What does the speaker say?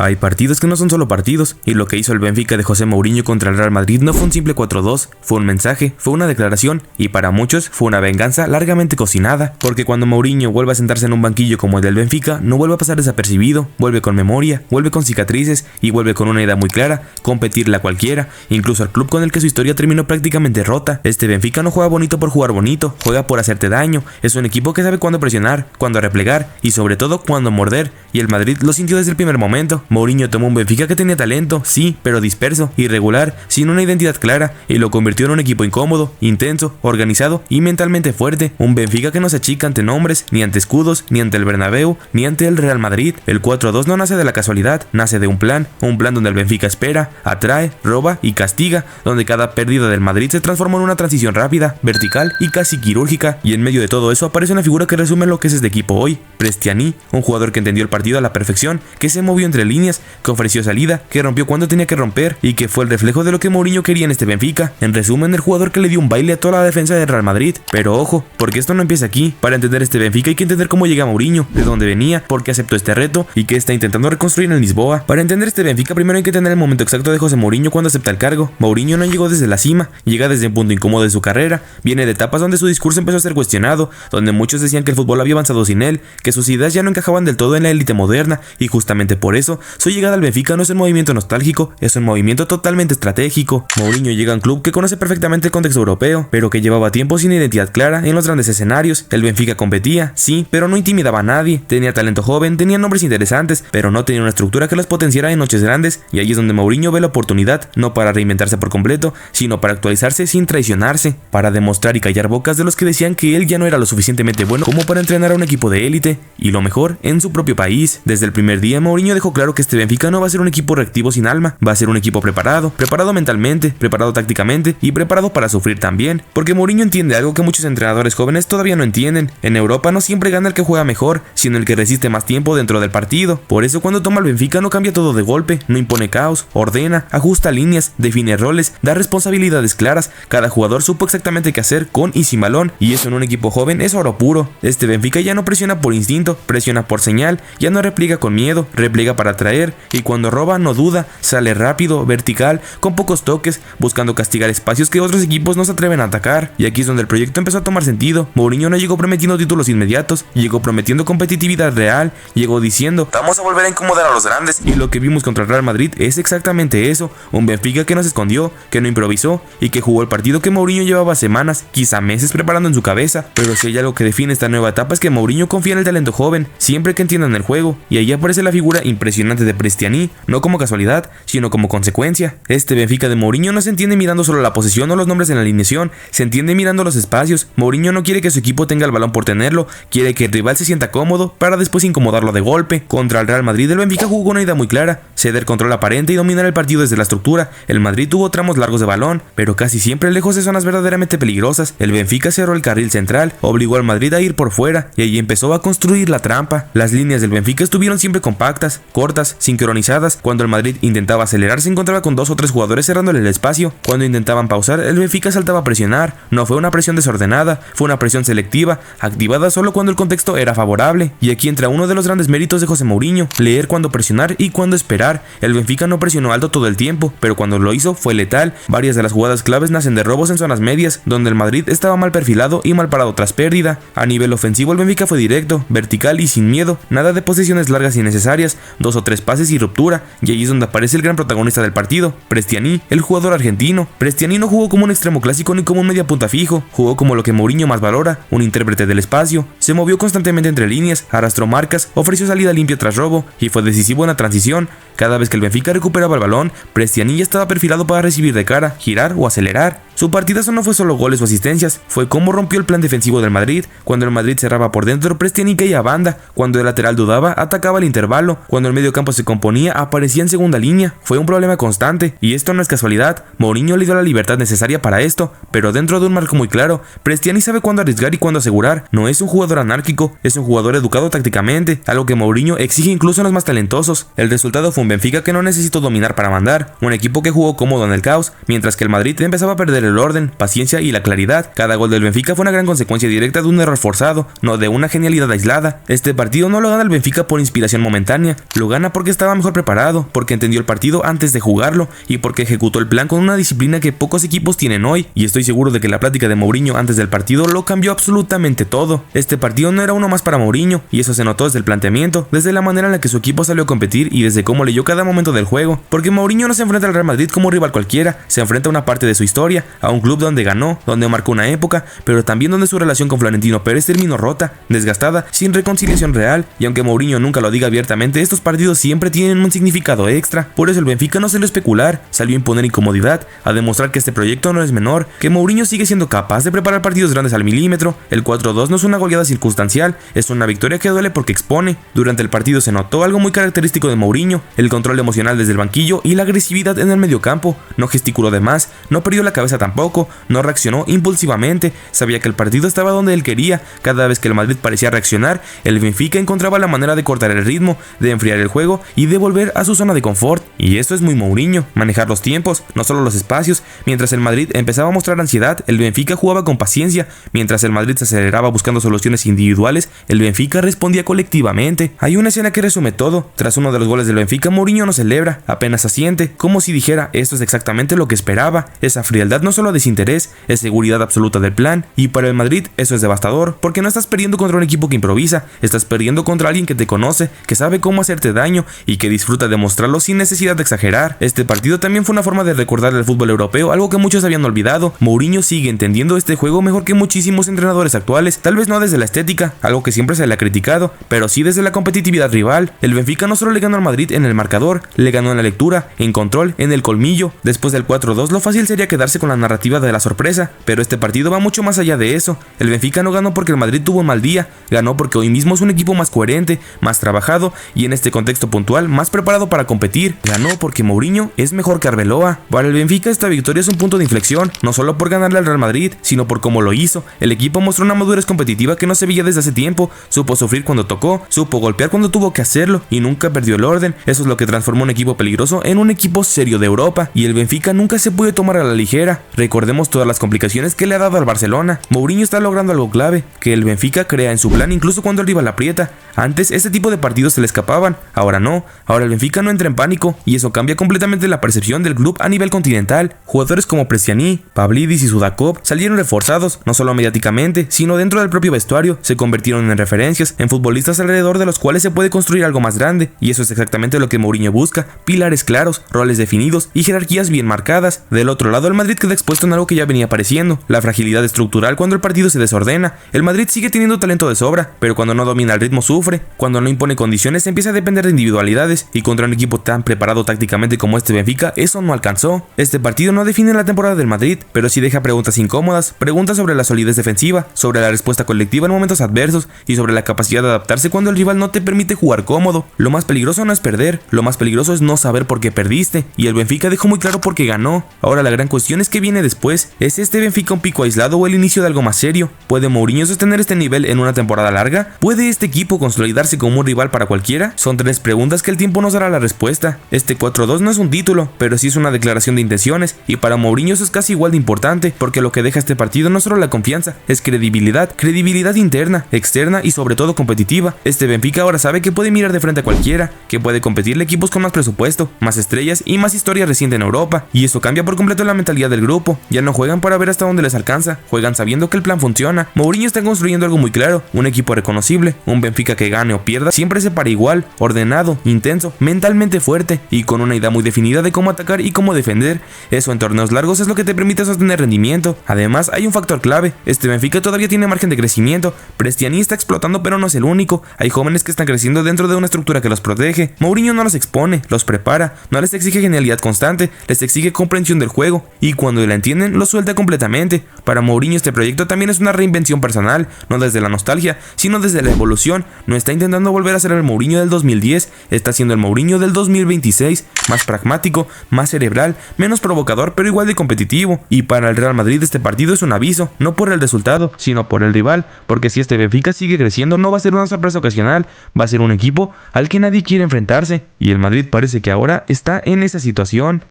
Hay partidos que no son solo partidos, y lo que hizo el Benfica de José Mourinho contra el Real Madrid no fue un simple 4-2, fue un mensaje, fue una declaración, y para muchos fue una venganza largamente cocinada, porque cuando Mourinho vuelve a sentarse en un banquillo como el del Benfica, no vuelve a pasar desapercibido, vuelve con memoria, vuelve con cicatrices, y vuelve con una idea muy clara: competirle a cualquiera, incluso al club con el que su historia terminó prácticamente rota. Este Benfica no juega bonito por jugar bonito, juega por hacerte daño, es un equipo que sabe cuándo presionar, cuándo replegar, y sobre todo cuándo morder, y el Madrid lo sintió desde el primer momento. Mourinho tomó un Benfica que tenía talento, sí, pero disperso, irregular, sin una identidad clara, y lo convirtió en un equipo incómodo, intenso, organizado y mentalmente fuerte. Un Benfica que no se achica ante nombres, ni ante escudos, ni ante el Bernabéu, ni ante el Real Madrid. El 4-2 no nace de la casualidad, nace de un plan donde el Benfica espera, atrae, roba y castiga, donde cada pérdida del Madrid se transforma en una transición rápida, vertical y casi quirúrgica, y en medio de todo eso aparece una figura que resume lo que es este equipo hoy: Prestiani, un jugador que entendió el partido a la perfección, que se movió entre líneas, que ofreció salida, que rompió cuando tenía que romper, y que fue el reflejo de lo que Mourinho quería en este Benfica. En resumen, el jugador que le dio un baile a toda la defensa del Real Madrid. Pero ojo, porque esto no empieza aquí. Para entender este Benfica hay que entender cómo llega Mourinho, de dónde venía, por qué aceptó este reto y qué está intentando reconstruir en Lisboa. Para entender este Benfica primero hay que tener el momento exacto de José Mourinho cuando acepta el cargo. Mourinho no llegó desde la cima, llega desde un punto incómodo de su carrera, viene de etapas donde su discurso empezó a ser cuestionado, donde muchos decían que el fútbol había avanzado sin él, que sus ideas ya no encajaban del todo en la élite moderna, y justamente por eso su llegada al Benfica no es un movimiento nostálgico, es un movimiento totalmente estratégico. Mourinho llega a un club que conoce perfectamente el contexto europeo, pero que llevaba tiempo sin identidad clara en los grandes escenarios. El Benfica competía, sí, pero no intimidaba a nadie, tenía talento joven, tenía nombres interesantes, pero no tenía una estructura que los potenciara en noches grandes, y ahí es donde Mourinho ve la oportunidad, no para reinventarse por completo, sino para actualizarse sin traicionarse, para demostrar y callar bocas de los que decían que él ya no era lo suficientemente bueno como para entrenar a un equipo de élite, y lo mejor, en su propio país. Desde el primer día Mourinho dejó claro que este Benfica no va a ser un equipo reactivo sin alma, va a ser un equipo preparado mentalmente, preparado tácticamente y preparado para sufrir también, porque Mourinho entiende algo que muchos entrenadores jóvenes todavía no entienden: en Europa no siempre gana el que juega mejor, sino el que resiste más tiempo dentro del partido. Por eso cuando toma el Benfica no cambia todo de golpe, no impone caos, ordena, ajusta líneas, define roles, da responsabilidades claras, cada jugador supo exactamente qué hacer con y sin balón, y eso en un equipo joven es oro puro. Este Benfica ya no presiona por instinto, presiona por señal, ya no repliega con miedo, repliega para atraer, y cuando roba no duda, sale rápido, vertical, con pocos toques, buscando castigar espacios que otros equipos no se atreven a atacar. Y aquí es donde el proyecto empezó a tomar sentido. Mourinho no llegó prometiendo títulos inmediatos, llegó prometiendo competitividad real, llegó diciendo: vamos a volver a incomodar a los grandes. Y lo que vimos contra el Real Madrid es exactamente eso: un Benfica que no se escondió, que no improvisó, y que jugó el partido que Mourinho llevaba semanas, quizá meses preparando en su cabeza. Pero si hay algo que define esta nueva etapa es que Mourinho confía en el talento joven, siempre que entiendan el juego, y ahí aparece la figura impresionante de Prestiani, no como casualidad, sino como consecuencia. Este Benfica de Mourinho no se entiende mirando solo la posesión o los nombres en la alineación, se entiende mirando los espacios. Mourinho no quiere que su equipo tenga el balón por tenerlo, quiere que el rival se sienta cómodo para después incomodarlo de golpe. Contra el Real Madrid el Benfica jugó una idea muy clara: ceder control aparente y dominar el partido desde la estructura. El Madrid tuvo tramos largos de balón, pero casi siempre lejos de zonas verdaderamente peligrosas. El Benfica cerró el carril central, obligó al Madrid a ir por fuera, y ahí empezó a construir la trampa. Las líneas del Benfica estuvieron siempre compactas, cortas, sincronizadas. Cuando el Madrid intentaba acelerar se encontraba con 2 o 3 jugadores cerrándole el espacio. Cuando intentaban pausar, el Benfica saltaba a presionar. No fue una presión desordenada, fue una presión selectiva, activada solo cuando el contexto era favorable. Y aquí entra uno de los grandes méritos de José Mourinho: leer cuándo presionar y cuándo esperar. El Benfica no presionó alto todo el tiempo, pero cuando lo hizo fue letal. Varias de las jugadas claves nacen de robos en zonas medias, donde el Madrid estaba mal perfilado y mal parado tras pérdida. A nivel ofensivo el Benfica fue directo, vertical y sin miedo, nada de posesiones largas y innecesarias, 2 o 3 pases y ruptura, y ahí es donde aparece el gran protagonista del partido: Prestiani, el jugador argentino. Prestiani no jugó como un extremo clásico ni como un media punta fijo, jugó como lo que Mourinho más valora: un intérprete del espacio. Se movió constantemente entre líneas, arrastró marcas, ofreció salida limpia tras robo, y fue decisivo en la transición. Cada vez que el Benfica recuperaba el balón, Prestiani ya estaba perfilado para recibir de cara, girar o acelerar. Su partidazo no fue solo goles o asistencias, fue cómo rompió el plan defensivo del Madrid. Cuando el Madrid cerraba por dentro, Prestiani caía a banda. Cuando el lateral dudaba, atacaba al intervalo. Cuando el medio campo se componía, aparecía en segunda línea. Fue un problema constante, y esto no es casualidad. Mourinho le dio la libertad necesaria para esto, pero dentro de un marco muy claro. Prestiani sabe cuándo arriesgar y cuándo asegurar. No es un jugador anárquico, es un jugador educado tácticamente, algo que Mourinho exige incluso en los más talentosos. El resultado fue un Benfica que no necesitó dominar para mandar, un equipo que jugó cómodo en el caos, mientras que el Madrid empezaba a perder el orden, paciencia y la claridad. Cada gol del Benfica fue una gran consecuencia directa de un error forzado, no de una genialidad aislada. Este partido no lo gana el Benfica por inspiración momentánea, lo gana porque estaba mejor preparado, porque entendió el partido antes de jugarlo y porque ejecutó el plan con una disciplina que pocos equipos tienen hoy. Y estoy seguro de que la plática de Mourinho antes del partido lo cambió absolutamente todo. Este partido no era uno más para Mourinho, y eso se notó desde el planteamiento, desde la manera en la que su equipo salió a competir y desde cómo leyó cada momento del juego, porque Mourinho no se enfrenta al Real Madrid como un rival cualquiera, se enfrenta a una parte de su historia, a un club donde ganó, donde marcó una época, pero también donde su relación con Florentino Pérez terminó rota, desgastada, sin reconciliación real, y aunque Mourinho nunca lo diga abiertamente, estos partidos siempre tienen un significado extra. Por eso el Benfica no salió a especular, salió a imponer incomodidad, a demostrar que este proyecto no es menor, que Mourinho sigue siendo capaz de preparar partidos grandes al milímetro. El 4-2 no es una goleada circunstancial, es una victoria que duele porque expone. Durante el partido se notó algo muy característico de Mourinho, el control emocional desde el banquillo y la agresividad en el mediocampo. No gesticuló de más, no perdió la cabeza tampoco, no reaccionó impulsivamente, sabía que el partido estaba donde él quería. Cada vez que el Madrid parecía reaccionar, el Benfica encontraba la manera de cortar el ritmo, de enfriar el juego y de volver a su zona de confort. Y esto es muy Mourinho, manejar los tiempos, no solo los espacios. Mientras el Madrid empezaba a mostrar ansiedad, el Benfica jugaba con paciencia. Mientras el Madrid se aceleraba buscando soluciones individuales, el Benfica respondía colectivamente. Hay una escena que resume todo. Tras uno de los goles del Benfica, Mourinho no celebra, apenas asiente, como si dijera: esto es exactamente lo que esperaba. Esa frialdad no solo desinterés, es seguridad absoluta del plan. Y para el Madrid eso es devastador, porque no estás perdiendo contra un equipo que improvisa, estás perdiendo contra alguien que te conoce, que sabe cómo hacerte daño y que disfruta de mostrarlo sin necesidad de exagerar. Este partido también fue una forma de recordar el fútbol europeo, algo que muchos habían olvidado. Mourinho sigue entendiendo este juego mejor que muchísimos entrenadores actuales, tal vez no desde la estética, algo que siempre se le ha criticado, pero sí desde la competitividad rival. El Benfica no solo le ganó al Madrid en el marcador, le ganó en la lectura, en control, en el colmillo. Después del 4-2 lo fácil sería quedarse con la narrativa de la sorpresa, pero este partido va mucho más allá de eso. El Benfica no ganó porque el Madrid tuvo un mal día, ganó porque hoy mismo es un equipo más coherente, más trabajado y en este contexto puntual más preparado para competir. Ganó porque Mourinho es mejor que Arbeloa. Para el Benfica esta victoria es un punto de inflexión, no solo por ganarle al Real Madrid, sino por cómo lo hizo. El equipo mostró una madurez competitiva que no se veía desde hace tiempo, supo sufrir cuando tocó, supo golpear cuando tuvo que hacerlo y nunca perdió el orden. Eso es lo que transformó un equipo peligroso en un equipo serio de Europa, y el Benfica nunca se puede tomar a la ligera. Recordemos todas las complicaciones que le ha dado al Barcelona. Mourinho está logrando algo clave, que el Benfica crea en su plan incluso cuando el rival aprieta. Antes este tipo de partidos se le escapaban, ahora no. Ahora el Benfica no entra en pánico y eso cambia completamente la percepción del club a nivel continental. Jugadores como Prestiani, Pavlidis y Sudakov salieron reforzados, no solo mediáticamente, sino dentro del propio vestuario. Se convirtieron en referencias, en futbolistas alrededor de los cuales se puede construir algo más grande, y eso es exactamente lo que Mourinho busca: pilares claros, roles definidos y jerarquías bien marcadas. Del otro lado, el Madrid queda expuesto en algo que ya venía apareciendo: la fragilidad estructural cuando el partido se desordena. El Madrid sigue teniendo talento de sobra, pero cuando no domina el ritmo sufre, cuando no impone condiciones empieza a depender de individualidades, y contra un equipo tan preparado tácticamente como este Benfica, eso no alcanzó. Este partido no define la temporada del Madrid, pero sí deja preguntas incómodas, preguntas sobre la solidez defensiva, sobre la respuesta colectiva en momentos adversos y sobre la capacidad de adaptarse cuando el rival no te permite jugar cómodo. Lo más peligroso no es perder, lo más peligroso es no saber por qué perdiste, y el Benfica dejó muy claro por qué ganó. Ahora la gran cuestión es qué viene después. ¿Es este Benfica un pico aislado o el inicio de algo más serio? ¿Puede Mourinho sostener este nivel en una temporada larga? ¿Puede este equipo consolidarse como un rival para cualquiera? Son tres preguntas que el tiempo nos dará la respuesta. Este 4-2 no es un título, pero sí es una declaración de intenciones, y para Mourinho eso es casi igual de importante, porque lo que deja este partido no es solo la confianza, es credibilidad interna, externa y sobre todo competitiva. Este Benfica ahora sabe que puede mirar de frente a cualquiera, que puede competirle equipos con más presupuesto, más estrellas y más historia reciente en Europa, y eso cambia por completo la mentalidad del grupo. Ya no juegan para ver hasta dónde les alcanza, juegan sabiendo que el plan funciona. Mourinho está construyendo algo muy claro, un equipo reconocible, un Benfica que gane o pierda siempre se para igual, ordenado, intenso, mentalmente fuerte y con una idea muy definida de cómo atacar y cómo defender. Eso en torneos largos es lo que te permite sostener rendimiento. Además hay un factor clave: este Benfica todavía tiene margen de crecimiento. Prestiani está explotando, pero no es el único. Hay jóvenes que están creciendo dentro de una estructura que los protege. Mourinho no los expone, los prepara, no les exige genialidad constante, les exige comprensión del juego, y cuando la entienden los suelta completamente. Para Mourinho este proyecto también es una reinvención personal, no desde la nostalgia, sino desde la evolución. No está intentando volver a ser el Mourinho del 2010, está siendo el Mourinho del 2026, más pragmático, más cerebral, menos provocador, pero igual de competitivo. Y para el Real Madrid este partido es un aviso, no por el resultado, sino por el rival, porque si este Benfica sigue creciendo no va a ser una sorpresa ocasional, va a ser un equipo al que nadie quiere enfrentarse, y el Madrid parece que ahora está en esa situación.